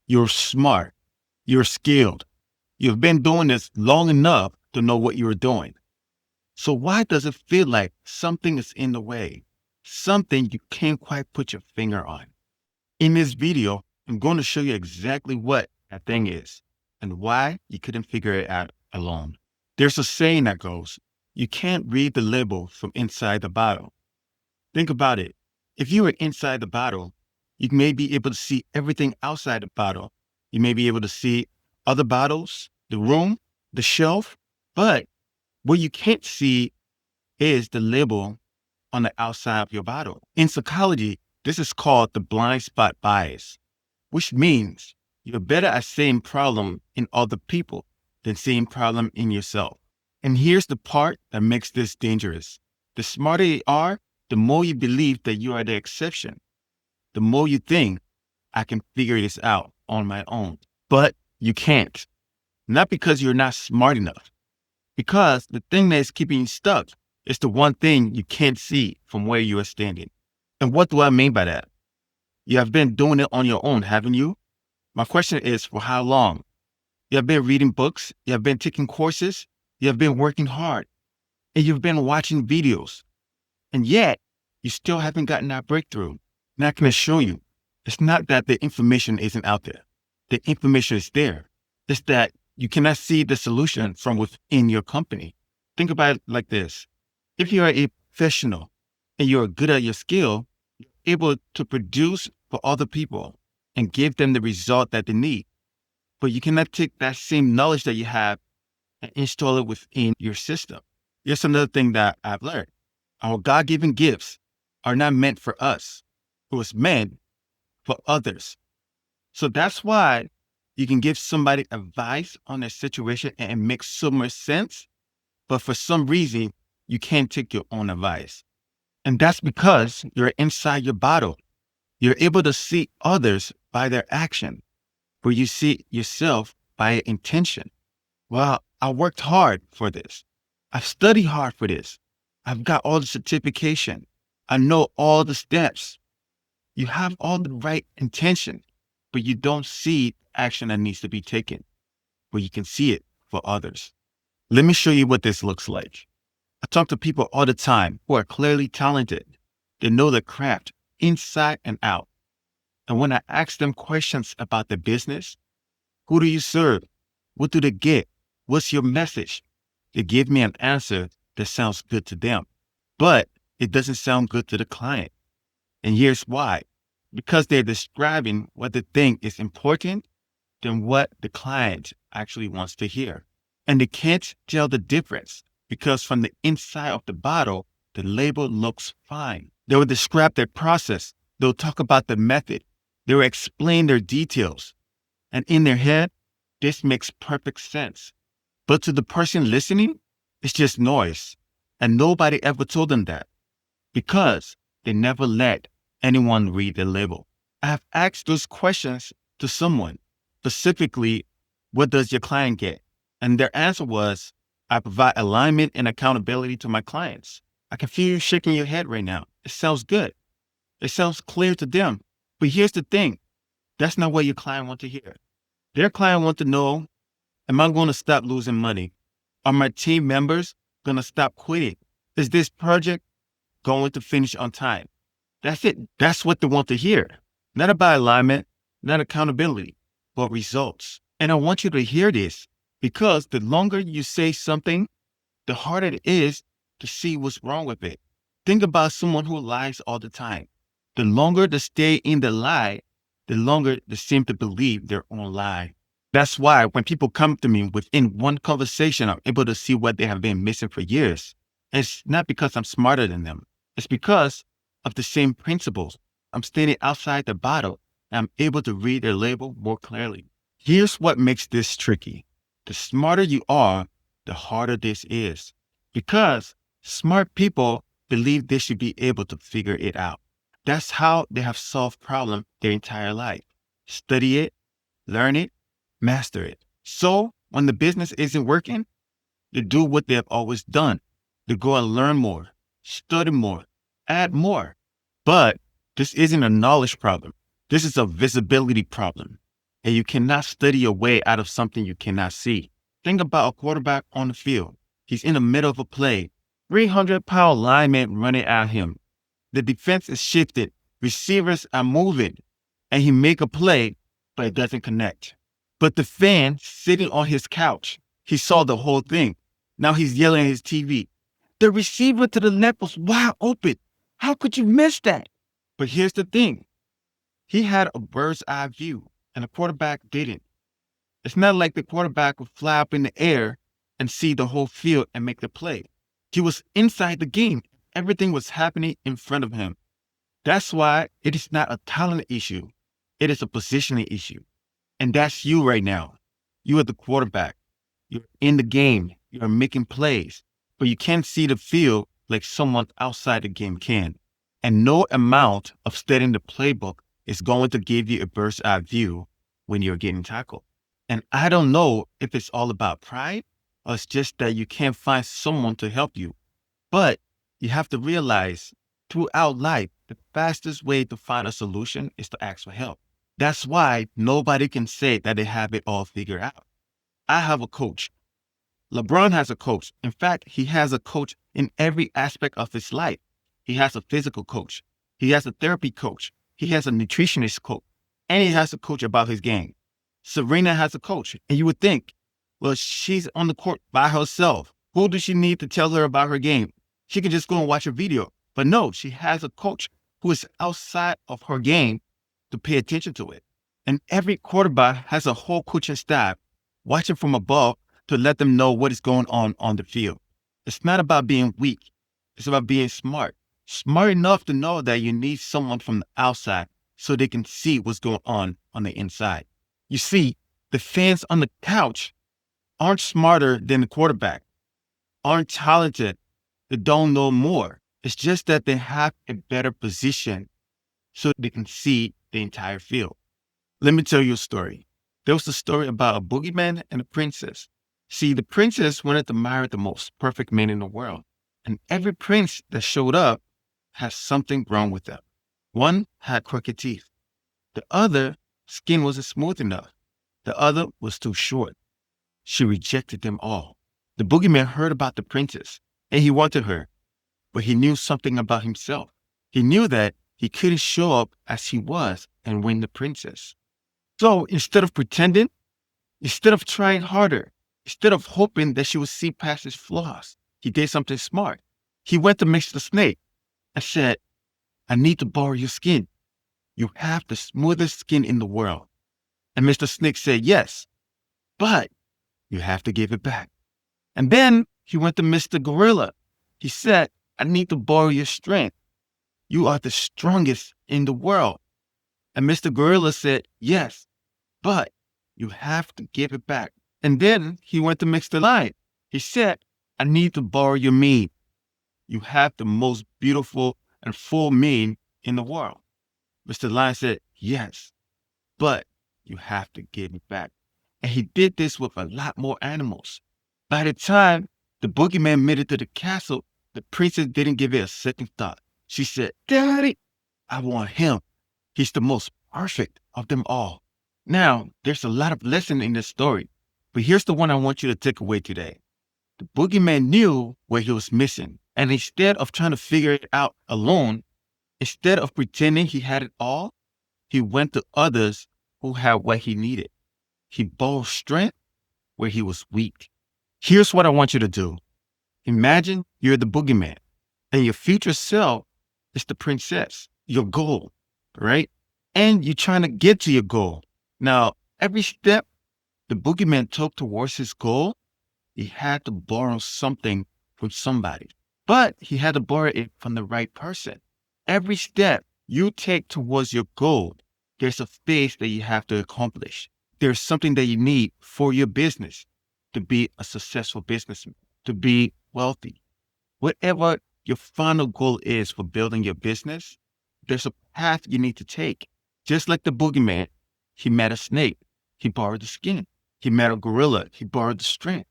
You're smart. You're skilled. You've been doing this long enough to know what you're doing. So why does it feel like something is in the way? Something you can't quite put your finger on. In this video, I'm going to show you exactly what that thing is and why you couldn't figure it out alone. There's a saying that goes, you can't read the label from inside the bottle. Think about it. If you were inside the bottle, you may be able to see everything outside the bottle. You may be able to see other bottles, the room, the shelf, but what you can't see is the label on the outside of your bottle. In psychology, this is called the blind spot bias, which means you're better at seeing problem in other people than seeing problem in yourself. And here's the part that makes this dangerous. The smarter you are, the more you believe that you are the exception. The more you think, I can figure this out on my own. But you can't. Not because you're not smart enough. Because the thing that is keeping you stuck is the one thing you can't see from where you are standing. And what do I mean by that? You have been doing it on your own, haven't you? My question is, for how long? You have been reading books, you have been taking courses, you have been working hard, and you've been watching videos. And yet, you still haven't gotten that breakthrough. And I can assure you, it's not that the information isn't out there. The information is there. It's that you cannot see the solution from within your company. Think about it like this. If you are a professional and you're good at your skill, you're able to produce for other people and give them the result that they need. But you cannot take that same knowledge that you have and install it within your system. Here's another thing that I've learned. Our God-given gifts are not meant for us. It was meant for others. So that's why you can give somebody advice on their situation and it makes so much sense, but for some reason, you can't take your own advice. And that's because you're inside your bottle. You're able to see others by their action, but you see yourself by your intention. Well, I worked hard for this. I've studied hard for this. I've got all the certification. I know all the steps. You have all the right intention, but you don't see action that needs to be taken, but you can see it for others. Let me show you what this looks like. I talk to people all the time who are clearly talented. They know their craft inside and out. And when I ask them questions about the business, who do you serve? What do they get? What's your message? They give me an answer that sounds good to them, but it doesn't sound good to the client. And here's why. Because they're describing what they think is important than what the client actually wants to hear. And they can't tell the difference because from the inside of the bottle, the label looks fine. They will describe their process. They'll talk about the method. They will explain their details. And in their head, this makes perfect sense. But to the person listening, it's just noise. And nobody ever told them that because they never let anyone read the label. I have asked those questions to someone, specifically, what does your client get? And their answer was, I provide alignment and accountability to my clients. I can feel you shaking your head right now. It sounds good. It sounds clear to them. But here's the thing. That's not what your client wants to hear. Their client wants to know, am I going to stop losing money? Are my team members going to stop quitting? Is this project going to finish on time? That's it. That's what they want to hear. Not about alignment, not accountability, but results. And I want you to hear this because the longer you say something, the harder it is to see what's wrong with it. Think about someone who lies all the time. The longer they stay in the lie, the longer they seem to believe their own lie. That's why when people come to me within one conversation, I'm able to see what they have been missing for years. It's not because I'm smarter than them. It's because of the same principles. I'm standing outside the bottle and I'm able to read their label more clearly. Here's what makes this tricky. The smarter you are, the harder this is. Because smart people believe they should be able to figure it out. That's how they have solved problems their entire life. Study it, learn it, master it. So when the business isn't working, they do what they have always done. They go and learn more, study more, add more. But this isn't a knowledge problem. This is a visibility problem. And you cannot study your way out of something you cannot see. Think about a quarterback on the field. He's in the middle of a play. 300-pound lineman running at him. The defense is shifted. Receivers are moving. And he make a play, but it doesn't connect. But the fan sitting on his couch, he saw the whole thing. Now he's yelling at his TV. The receiver to the left was wide open. How could you miss that? But here's the thing. He had a bird's eye view, and the quarterback didn't. It's not like the quarterback would fly up in the air and see the whole field and make the play. He was inside the game. Everything was happening in front of him. That's why it is not a talent issue. It is a positioning issue. And that's you right now. You are the quarterback. You're in the game. You're making plays. But you can't see the field like someone outside the game can. And no amount of studying the playbook is going to give you a bird's eye view when you're getting tackled. And I don't know if it's all about pride or it's just that you can't find someone to help you. But you have to realize throughout life, the fastest way to find a solution is to ask for help. That's why nobody can say that they have it all figured out. I have a coach. LeBron has a coach. In fact, he has a coach in every aspect of his life. He has a physical coach. He has a therapy coach. He has a nutritionist coach. And he has a coach about his game. Serena has a coach. And you would think, well, she's on the court by herself. Who does she need to tell her about her game? She can just go and watch a video. But no, she has a coach who is outside of her game to pay attention to it. And every quarterback has a whole coaching staff watching from above to let them know what is going on the field. It's not about being weak. It's about being smart. Smart enough to know that you need someone from the outside so they can see what's going on the inside. You see, the fans on the couch aren't smarter than the quarterback, aren't talented, they don't know more. It's just that they have a better position so they can see the entire field. Let me tell you a story. There was a story about a boogeyman and a princess. See, the princess wanted to marry the most perfect man in the world. And every prince that showed up had something wrong with them. One had crooked teeth. The other skin wasn't smooth enough. The other was too short. She rejected them all. The boogeyman heard about the princess and he wanted her. But he knew something about himself. He knew that he couldn't show up as he was and win the princess. So instead of pretending, instead of trying harder, instead of hoping that she would see past his flaws, he did something smart. He went to Mr. Snake and said, I need to borrow your skin. You have the smoothest skin in the world. And Mr. Snake said, yes, but you have to give it back. And then he went to Mr. Gorilla. He said, I need to borrow your strength. You are the strongest in the world. And Mr. Gorilla said, yes, but you have to give it back. And then he went to Mr. Lion. He said, I need to borrow your mane. You have the most beautiful and full mane in the world. Mr. Lion said, yes, but you have to give it back. And he did this with a lot more animals. By the time the boogeyman made it to the castle, the princess didn't give it a second thought. She said, Daddy, I want him. He's the most perfect of them all. Now, there's a lot of lesson in this story, but here's the one I want you to take away today. The boogeyman knew what he was missing, and instead of trying to figure it out alone, instead of pretending he had it all, he went to others who had what he needed. He borrowed strength where he was weak. Here's what I want you to do. Imagine you're the boogeyman, and your future self is the princess, your goal, right? And you're trying to get to your goal. Now, every step the boogeyman took towards his goal, he had to borrow something from somebody. But he had to borrow it from the right person. Every step you take towards your goal, there's a phase that you have to accomplish. There's something that you need for your business to be a successful businessman, to be wealthy. Whatever your final goal is for building your business, there's a path you need to take. Just like the boogeyman, he met a snake. He borrowed the skin. He met a gorilla. He borrowed the strength.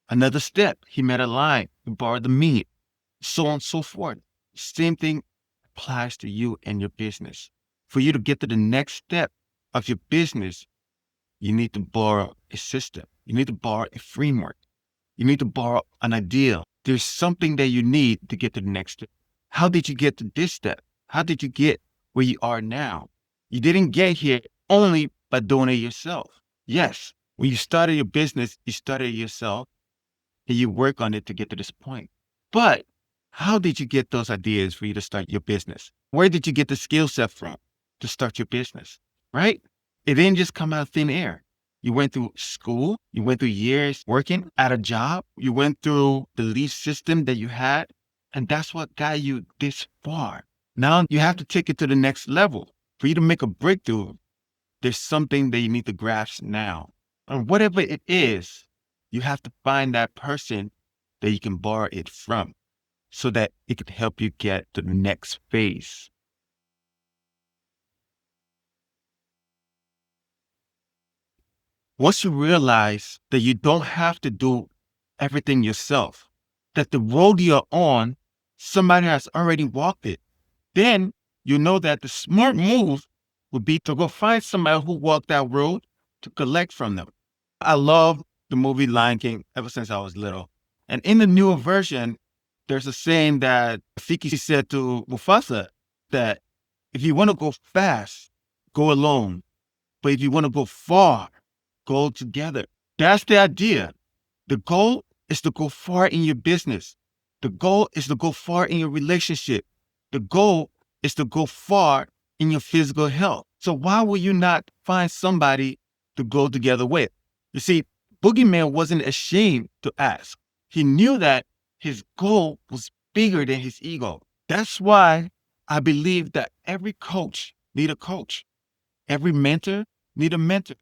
Another step, he met a lion. He borrowed the meat. So on and so forth. Same thing applies to you and your business. For you to get to the next step of your business, You need to borrow a system. You need to borrow a framework. You need to borrow an idea. There's something that you need to get to the next step. How did you get to this step? How did you get where you are now? You didn't get here only by doing it yourself. Yes, when you started your business, you started it yourself and you work on it to get to this point. But how did you get those ideas for you to start your business? Where did you get the skill set from to start your business? Right? It didn't just come out of thin air. You went through school, you went through years working at a job, you went through the leaf system that you had, and that's what got you this far. Now you have to take it to the next level. For you to make a breakthrough, there's something that you need to grasp now. And whatever it is, you have to find that person that you can borrow it from so that it can help you get to the next phase. Once you realize that you don't have to do everything yourself, that the road you're on, somebody has already walked it, then you know that the smart move would be to go find somebody who walked that road to collect from them. I love the movie Lion King ever since I was little. And in the newer version, there's a saying that Fiki said to Mufasa that if you want to go fast, go alone. But if you want to go far, go together. That's the idea. The goal is to go far in your business. The goal is to go far in your relationship. The goal is to go far in your physical health. So why would you not find somebody to go together with? You see, Boogeyman wasn't ashamed to ask. He knew that his goal was bigger than his ego. That's why I believe that every coach need a coach. Every mentor need a mentor.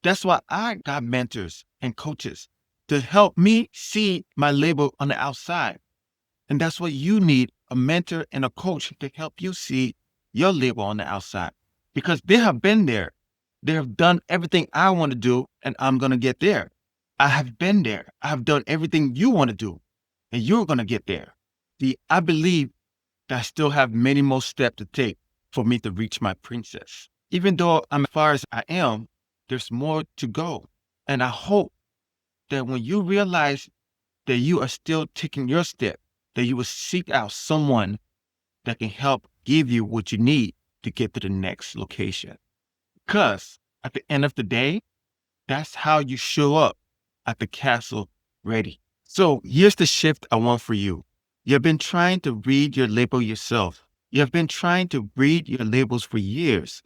That's why I got mentors and coaches to help me see my label on the outside. And that's what you need, a mentor and a coach to help you see your label on the outside. Because they have been there. They have done everything I want to do, and I'm going to get there. I have been there. I have done everything you want to do, and you're going to get there. I believe that I still have many more steps to take for me to reach my princess. Even though I'm as far as I am, there's more to go. And I hope that when you realize that you are still taking your step, that you will seek out someone that can help give you what you need to get to the next location. Because at the end of the day, that's how you show up at the castle ready. So here's the shift I want for you. You've been trying to read your label yourself. You've been trying to read your labels for years,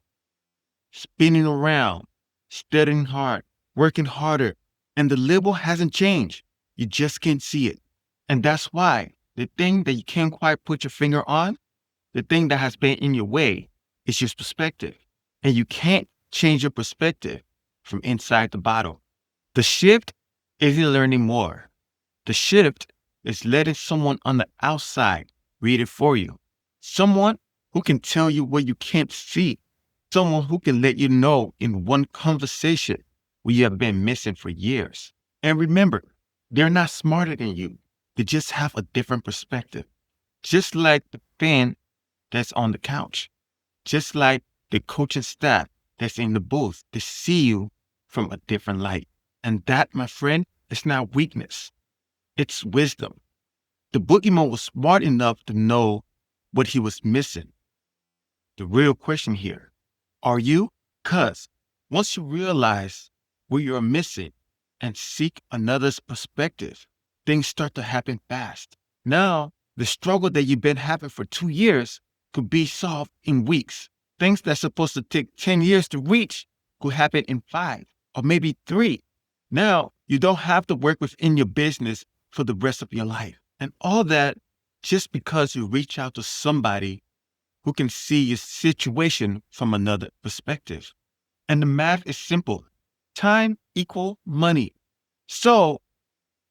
spinning around, studying hard, working harder, and the label hasn't changed. You just can't see it. And that's why the thing that you can't quite put your finger on, the thing that has been in your way, is your perspective. And you can't change your perspective from inside the bottle. The shift isn't learning more. The shift is letting someone on the outside read it for you. Someone who can tell you what you can't see. Someone who can let you know in one conversation what you have been missing for years. And remember, they're not smarter than you. They just have a different perspective. Just like the fan that's on the couch. Just like the coaching staff that's in the booth. They see you from a different light. And that, my friend, is not weakness. It's wisdom. The boogeyman was smart enough to know what he was missing. The real question here, are you? Because once you realize what you're missing and seek another's perspective, things start to happen fast. Now, the struggle that you've been having for 2 years could be solved in weeks. Things that's supposed to take 10 years to reach could happen in 5 or maybe 3. Now, you don't have to work within your business for the rest of your life. And all that just because you reach out to somebody who can see your situation from another perspective. And the math is simple. Time equal money. So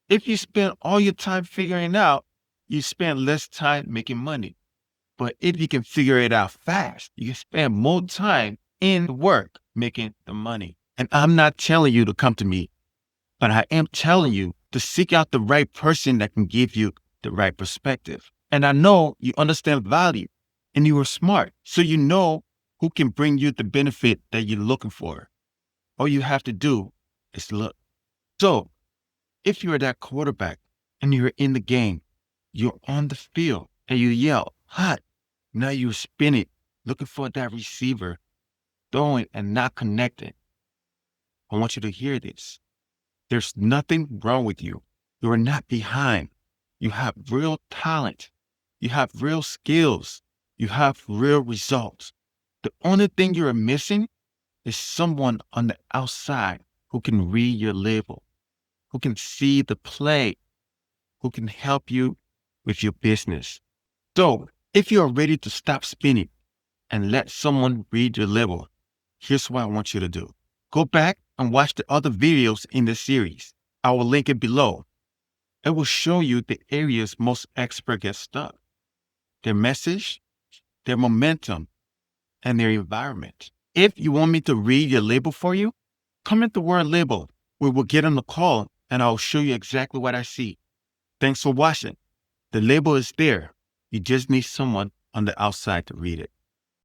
if you spend all your time figuring it out, you spend less time making money. But if you can figure it out fast, you can spend more time in work making the money. And I'm not telling you to come to me, but I am telling you to seek out the right person that can give you the right perspective. And I know you understand value and you are smart, so you know who can bring you the benefit that you're looking for. All you have to do is look. So if you're that quarterback and you're in the game, you're on the field and you yell, hot. Now you're spinning, looking for that receiver, throwing and not connecting. I want you to hear this. There's nothing wrong with you. You are not behind. You have real talent. You have real skills. You have real results. The only thing you're missing is someone on the outside who can read your label, who can see the play, who can help you with your business. So if you are ready to stop spinning and let someone read your label, here's what I want you to do. Go back and watch the other videos in the series. I will link it below. It will show you the areas most experts get stuck, their message, their momentum, and their environment. If you want me to read your label for you, comment the word label. We will get on the call and I'll show you exactly what I see. Thanks for watching. The label is there. You just need someone on the outside to read it.